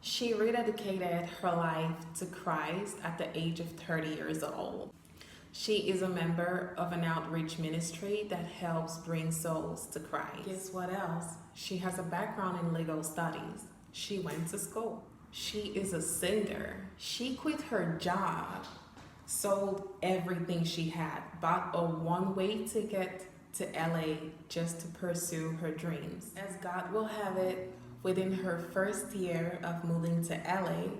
She rededicated her life to Christ at the age of 30 years old. She is a member of an outreach ministry that helps bring souls to Christ. Guess what else? She has a background in legal studies. She went to school. She is a singer. She quit her job, sold everything she had, bought a one-way ticket to LA just to pursue her dreams. As God will have it, within her first year of moving to LA,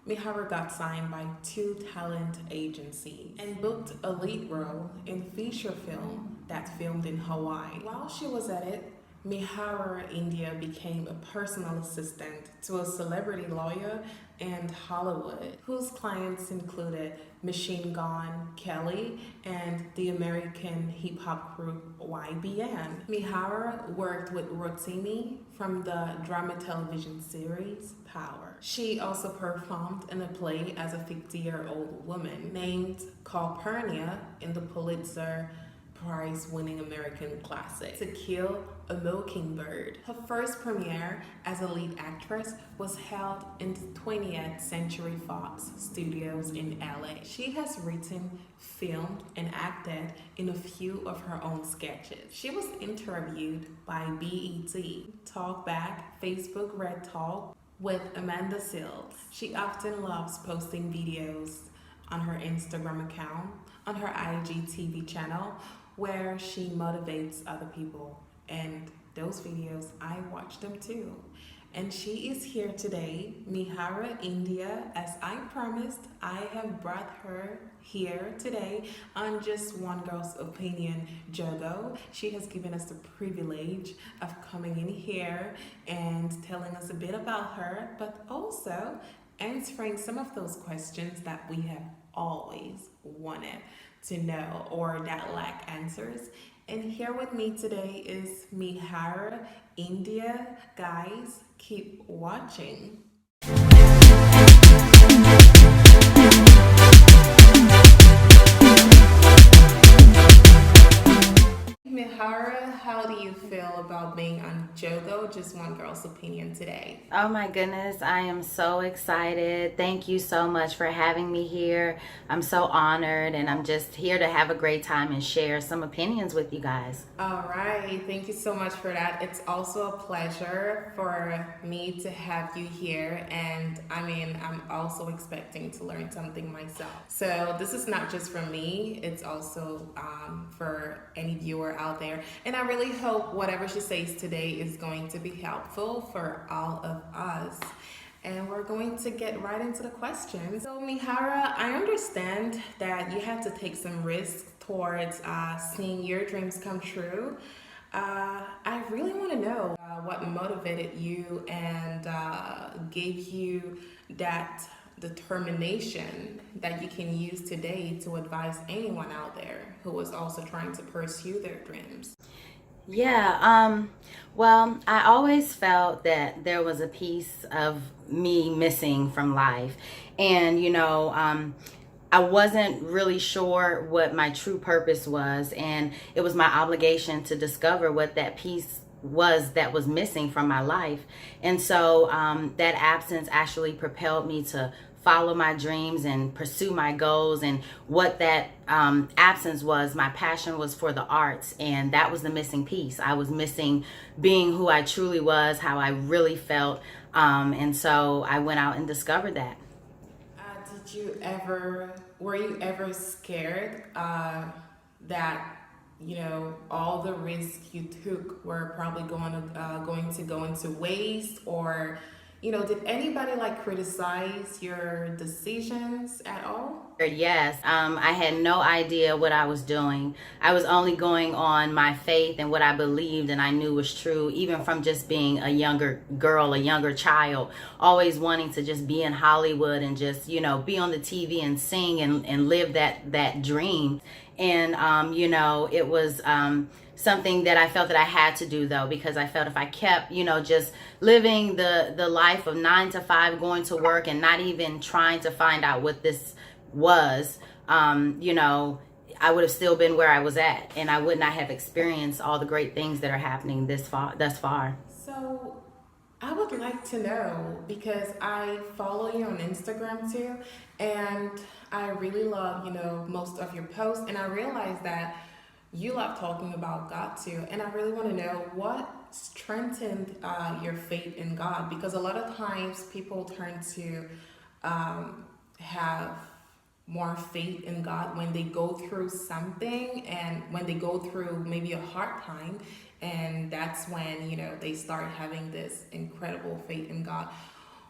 Mihara got signed by 2 talent agencies and booked a lead role in a feature film that filmed in Hawaii. While she was at it, Mihara India became a personal assistant to a celebrity lawyer in Hollywood, whose clients included Machine Gun Kelly and the American hip-hop group YBN. Mihara worked with Rotimi from the drama television series Power. She also performed in a play as a 50-year-old woman named Calpurnia in the Pulitzer Prize-winning American classic To Kill a Mockingbird. Her first premiere as a lead actress was held in the 20th Century Fox Studios in LA. She has written, filmed, and acted in a few of her own sketches. She was interviewed by BET, Talkback, Facebook Red Talk with Amanda Seales. She often loves posting videos on her Instagram account, on her IGTV channel, where she motivates other people, and those videos, I watch them too. And she is here today, Mihara India. As I promised, I have brought her here today on Just One Girl's Opinion, JOGO. She has given us the privilege of coming in here and telling us a bit about her, but also answering some of those questions that we have always wanted to know or that lack answers. And here with me today is Mihara India. Guys, keep watching. Mihara, how do you feel about being on JOGO, Just One Girl's Opinion today? Oh my goodness, I am so excited. Thank you so much for having me here. I'm so honored, and I'm just here to have a great time and share some opinions with you guys. All right, thank you so much for that. It's also a pleasure for me to have you here, and I mean, I'm also expecting to learn something myself. So this is not just for me, it's also for any viewer out there. And I really hope whatever she says today is going to be helpful for all of us. And we're going to get right into the questions. So Mihara, I understand that you had to take some risks towards seeing your dreams come true. I really want to know what motivated you and gave you that determination that you can use today to advise anyone out there who is also trying to pursue their dreams. Yeah, well, I always felt that there was a piece of me missing from life. And, I wasn't really sure what my true purpose was. And it was my obligation to discover what that piece was that was missing from my life. And so that absence actually propelled me to follow my dreams and pursue my goals. And what that absence was, my passion was for the arts, and that was the missing piece. I was missing being who I truly was, how I really felt, and so I went out and discovered that. Were you ever scared that all the risks you took were probably going to go into waste, or did anybody criticize your decisions at all? Yes, I had no idea what I was doing. I was only going on my faith and what I believed and I knew was true, even from just being a younger girl, a younger child, always wanting to just be in Hollywood and just, be on the TV and sing and live that dream. And, it was something that I felt that I had to do, though, because I felt if I kept, just living the life of 9 to 5, going to work and not even trying to find out what this was, I would have still been where I was at, and I would not have experienced all the great things that are happening thus far. So I would like to know because I follow you on Instagram too, and I really love, most of your posts, and I realize that you love talking about God too, and I really want to know what strengthened your faith in God, because a lot of times people turn to have more faith in God when they go through something, and when they go through maybe a hard time, and that's when they start having this incredible faith in God.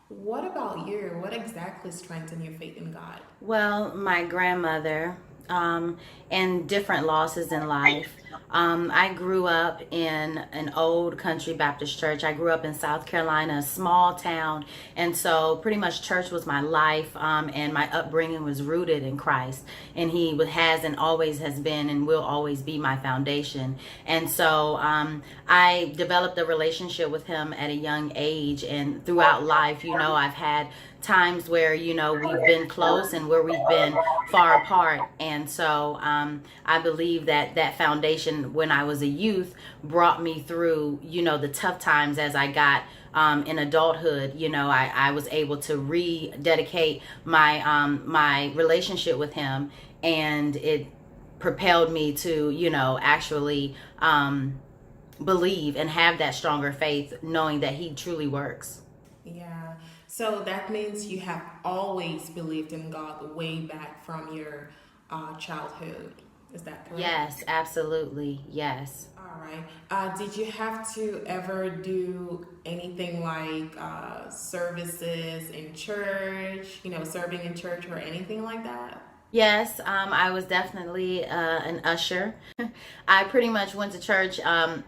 What about you? What exactly strengthened your faith in God? Well, my grandmother, and different losses in life. I grew up in an old country Baptist church. I grew up in South Carolina, a small town, and so pretty much church was my life, and my upbringing was rooted in Christ. And He has and always has been and will always be my foundation. And so I developed a relationship with Him at a young age, and throughout life, I've had times where we've been close and where we've been far apart. And so I believe that that foundation when I was a youth brought me through the tough times. As I got in adulthood, I was able to rededicate my relationship with Him, and it propelled me to actually believe and have that stronger faith, knowing that He truly works. Yeah. So that means you have always believed in God way back from your childhood. Is that correct? Yes, absolutely. Yes. All right. Did you have to ever do anything like services in church, serving in church or anything like that? Yes, I was definitely an usher. I pretty much went to church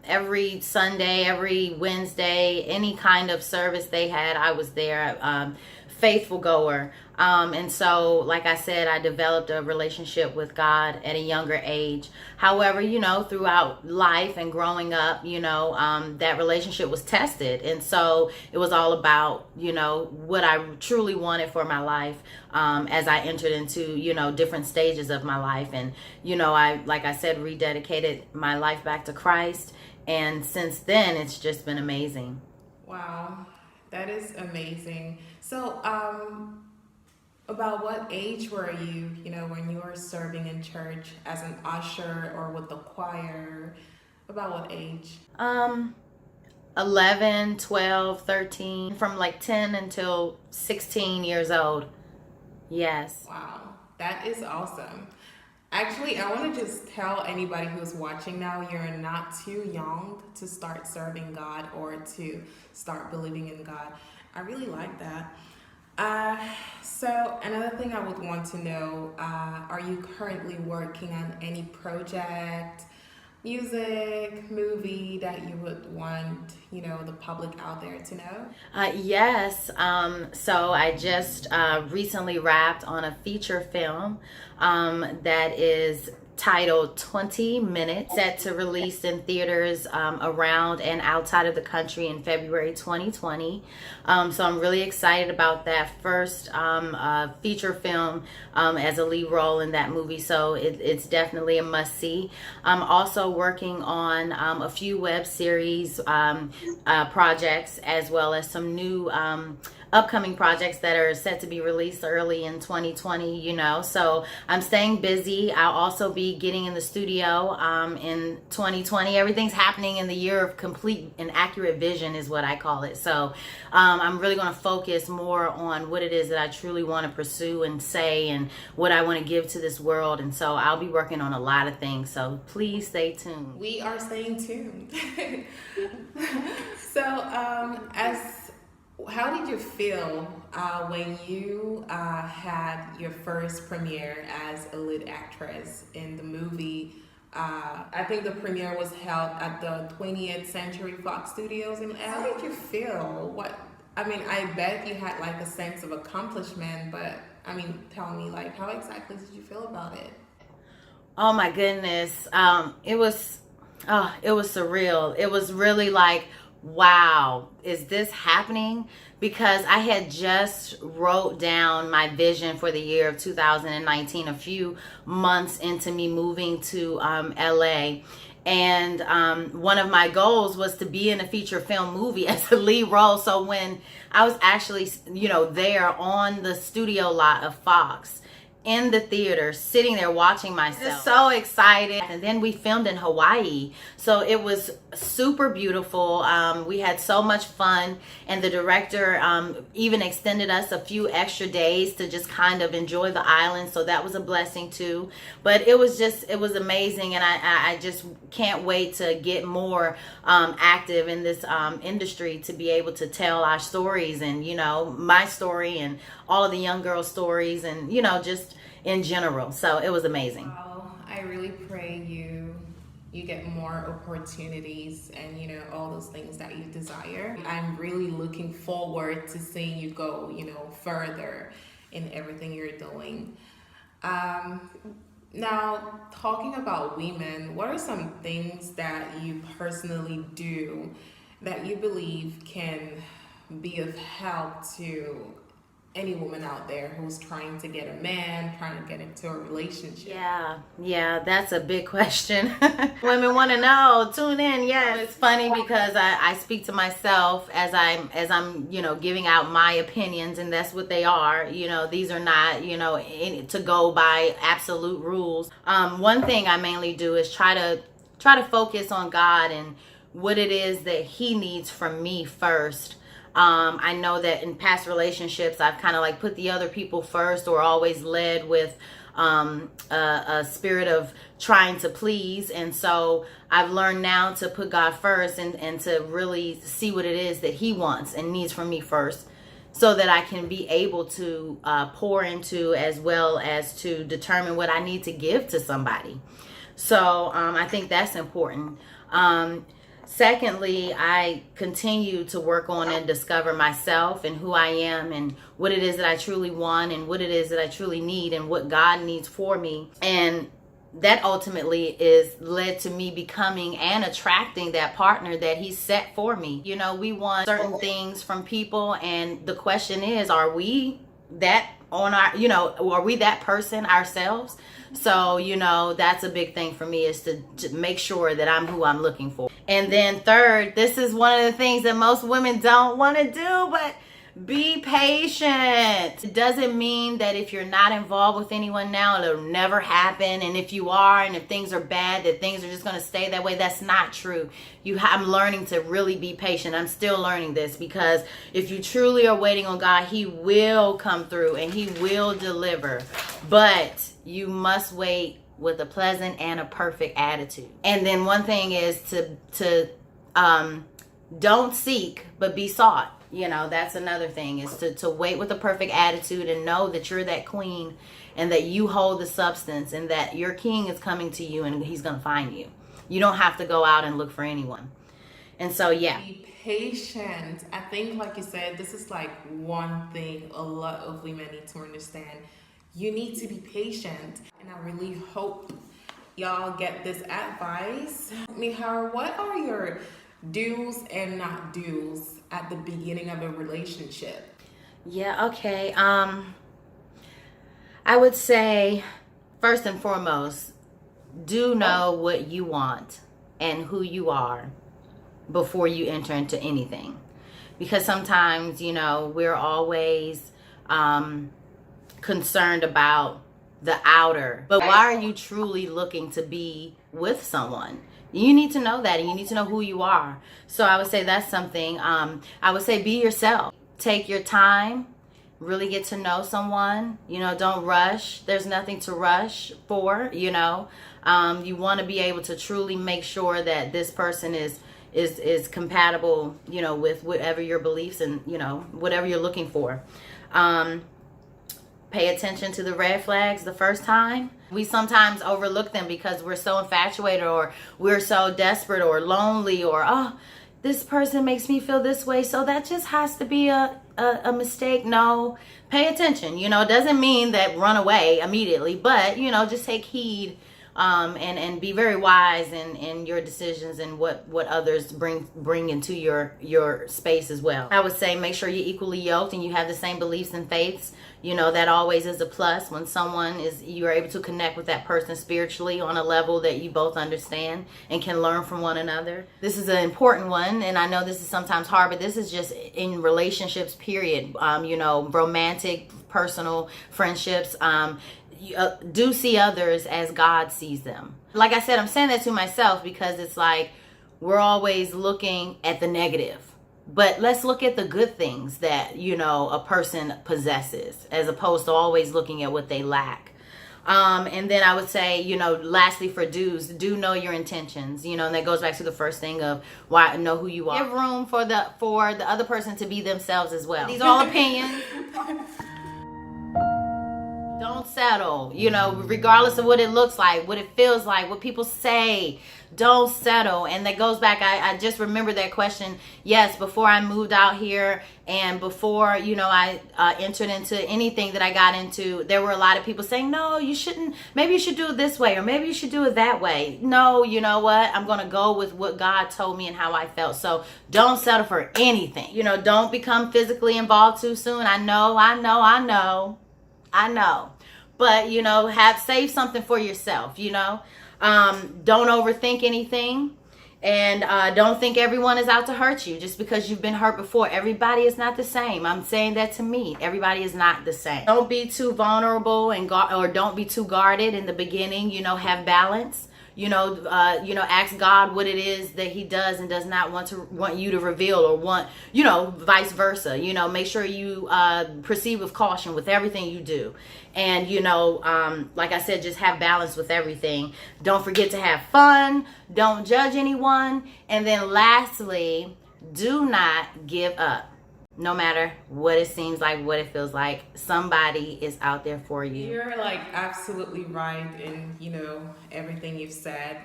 every Sunday, every Wednesday, any kind of service they had, I was there. Faithful goer. And so, like I said, I developed a relationship with God at a younger age. However, throughout life and growing up, that relationship was tested. And so it was all about, what I truly wanted for my life as I entered into, different stages of my life. And, like I said, rededicated my life back to Christ. And since then, it's just been amazing. Wow, that is amazing. So, about what age were you, when you were serving in church as an usher or with the choir? About what age? 11, 12, 13, from like 10 until 16 years old. Yes. Wow, that is awesome. Actually, I want to just tell anybody who's watching now, you're not too young to start serving God or to start believing in God. I really like that. So another thing I would want to know, are you currently working on any project, music, movie that you would want, the public out there to know? Yes. So I just recently wrapped on a feature film that is titled 20 Minutes, set to release in theaters around and outside of the country in February 2020. So I'm really excited about that first feature film as a lead role in that movie. So it's definitely a must-see. I'm also working on a few web series projects, as well as some new upcoming projects that are set to be released early in 2020, so I'm staying busy. I'll also be getting in the studio in 2020. Everything's happening in the year of complete and accurate vision is what I call it. So I'm really going to focus more on what it is that I truly want to pursue and say, and what I want to give to this world. And so I'll be working on a lot of things, so please stay tuned. We are staying tuned. So how did you feel when you had your first premiere as a lead actress in the movie? I think the premiere was held at the 20th Century Fox Studios. And how did you feel? I bet you had like a sense of accomplishment, but tell me, like, how exactly did you feel about it? Oh my goodness. It was surreal. It was really like, wow, is this happening? Because I had just wrote down my vision for the year of 2019, a few months into me moving to LA. And one of my goals was to be in a feature film movie as a lead role. So when I was actually, there on the studio lot of Fox, in the theater, sitting there watching myself, just so excited. And then we filmed in Hawaii, so it was super beautiful. We had so much fun, and the director even extended us a few extra days to just kind of enjoy the island, so that was a blessing too. But it was amazing, and I just can't wait to get more active in this industry, to be able to tell our stories, and my story and all of the young girls' stories, and just in general. So it was amazing. Well, I really pray you get more opportunities and all those things that you desire. I'm really looking forward to seeing you go further in everything you're doing. Now, talking about women, what are some things that you personally do that you believe can be of help to any woman out there who's trying to get a man, trying to get into a relationship? Yeah, that's a big question. Women want to know. Tune in. Yeah, it's funny because I speak to myself as I'm giving out my opinions, and that's what they are. These are not to go by absolute rules. One thing I mainly do is try to focus on God and what it is that He needs from me first. I know that in past relationships, I've kind of put the other people first, or always led with a spirit of trying to please. And so I've learned now to put God first, and to really see what it is that He wants and needs from me first, so that I can be able to pour into, as well as to determine what I need to give to somebody. So I think that's important. Secondly, I continue to work on and discover myself and who I am, and what it is that I truly want, and what it is that I truly need, and what God needs for me. And that ultimately is led to me becoming and attracting that partner that He set for me. We want certain things from people, and the question is, are we that on our, are we that person ourselves? So, that's a big thing for me, is to make sure that I'm who I'm looking for. And then third, this is one of the things that most women don't want to do, but be patient. It doesn't mean that if you're not involved with anyone now, it'll never happen. And if you are, and if things are bad, that things are just going to stay that way. That's not true. I'm learning to really be patient. I'm still learning this, because if you truly are waiting on God, He will come through and He will deliver. But you must wait with a pleasant and a perfect attitude. And then one thing is to don't seek, but be sought. That's another thing, is to wait with a perfect attitude, and know that you're that queen, and that you hold the substance, and that your king is coming to you, and he's going to find you. You don't have to go out and look for anyone. And so, yeah. Be patient. I think, like you said, this is one thing a lot of women need to understand. You need to be patient. And I really hope y'all get this advice. Mihara, what are your do's and not do's at the beginning of a relationship? Yeah, okay. I would say, first and foremost, do know what you want and who you are before you enter into anything. Because sometimes, we're always concerned about the outer. But why are you truly looking to be with someone? You need to know that, and you need to know who you are. So I would say that's something. I would say be yourself. Take your time. Really get to know someone. Don't rush. There's nothing to rush for. You want to be able to truly make sure that this person is compatible, with whatever your beliefs and, whatever you're looking for. Pay attention to the red flags the first time. We sometimes overlook them because we're so infatuated, or we're so desperate, or lonely, or, oh, this person makes me feel this way, so that just has to be a mistake. No, pay attention. It doesn't mean that run away immediately, but, just take heed and be very wise in your decisions and what others bring into your space as well. I would say make sure you're equally yoked and you have the same beliefs and faiths. You know, that always is a plus when you're able to connect with that person spiritually on a level that you both understand and can learn from one another. This is an important one, and I know this is sometimes hard, but this is just in relationships, period. You know, romantic, personal friendships. Do see others as God sees them. Like I said, I'm saying that to myself because it's like we're always looking at the negative. But let's look at the good things that, you know, a person possesses as opposed to always looking at what they lack. And then I would say, you know, lastly for dudes, do know your intentions, you know, and that goes back to the first thing of why know who you are. Give room for the other person to be themselves as well. These are all opinions. Don't settle, you know, regardless of what it looks like, what it feels like, what people say. Don't settle. And that goes back, I just remember that question. Yes, before I moved out here and before, you know, I entered into anything that I got into, there were a lot of people saying, no, you shouldn't, maybe you should do it this way, or maybe you should do it that way. No, you know what? I'm going to go with what God told me and how I felt. So don't settle for anything. You know, don't become physically involved too soon. I know. But, you know, save something for yourself, you know. Don't overthink anything, and don't think everyone is out to hurt you just because you've been hurt before. Everybody is not the same. I'm saying that to me. Everybody is not the same. Don't be too vulnerable or don't be too guarded in the beginning. You know, have balance. You know, ask God what it is that He does and does not want you to reveal, or want, you know, vice versa. You know, make sure you proceed with caution with everything you do, and you know, like I said, just have balance with everything. Don't forget to have fun. Don't judge anyone, and then lastly, do not give up. No matter what it seems like, what it feels like, somebody is out there for you. You're like absolutely right in, you know, everything you've said.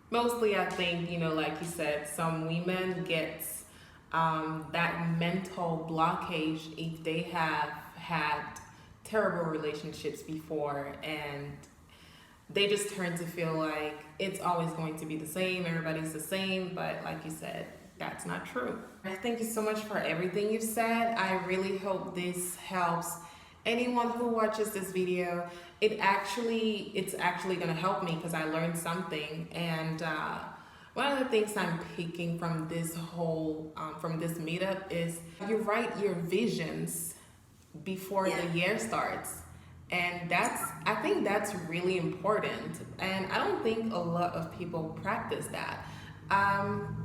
Mostly I think, you know, like you said, some women get that mental blockage if they have had terrible relationships before, and they just turn to feel like it's always going to be the same, everybody's the same, but like you said, that's not true. Thank you so much for everything you've said. I really hope this helps anyone who watches this video. It's actually going to help me because I learned something. And one of the things I'm picking from this whole from this meetup is you write your visions before the year starts. And I think that's really important. And I don't think a lot of people practice that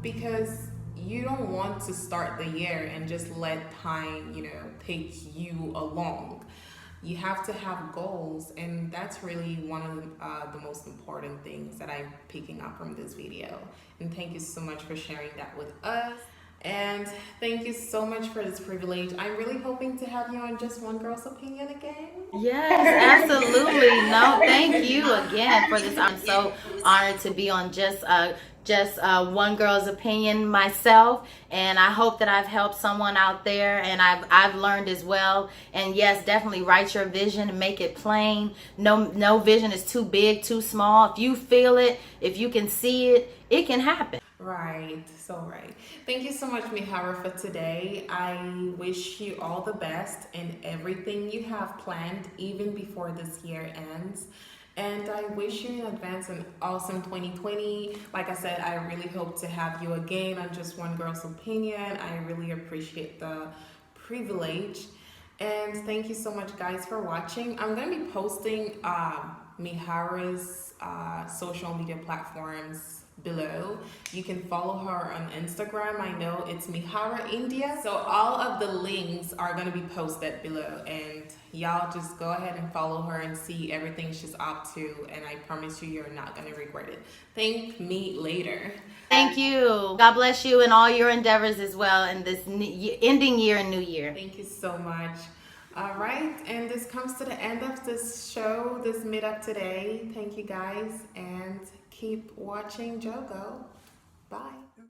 because you don't want to start the year and just let time, you know, take you along. You have to have goals, and that's really one of the most important things that I'm picking up from this video. And thank you so much for sharing that with us. And thank you so much for this privilege. I'm really hoping to have you on Just One Girl's Opinion again. Yes, absolutely. No, thank you again for this. I'm so honored to be on Just One Girl's Opinion myself, and I hope that I've helped someone out there, and I've learned as well. And yes, definitely write your vision and make it plain. No vision is too big, too small. If you feel it, if you can see it, it can happen. Right, so right. Thank you so much, Mihara, for today. I wish you all the best in everything you have planned, even before this year ends. And I wish you in advance an awesome 2020. Like I said, I really hope to have you again on Just One Girl's Opinion. I really appreciate the privilege. And thank you so much, guys, for watching. I'm going to be posting Mihara's social media platforms below. You can follow her on Instagram. I know it's Mihara India. So all of the links are going to be posted below, and y'all just go ahead and follow her and see everything she's up to, and I promise you're not going to regret it. Thank me later. Thank you. God bless you in all your endeavors as well in this ending year and new year. Thank you so much. All right, and this comes to the end of this show, this meetup today. Thank you guys, and keep watching JOGO. Bye.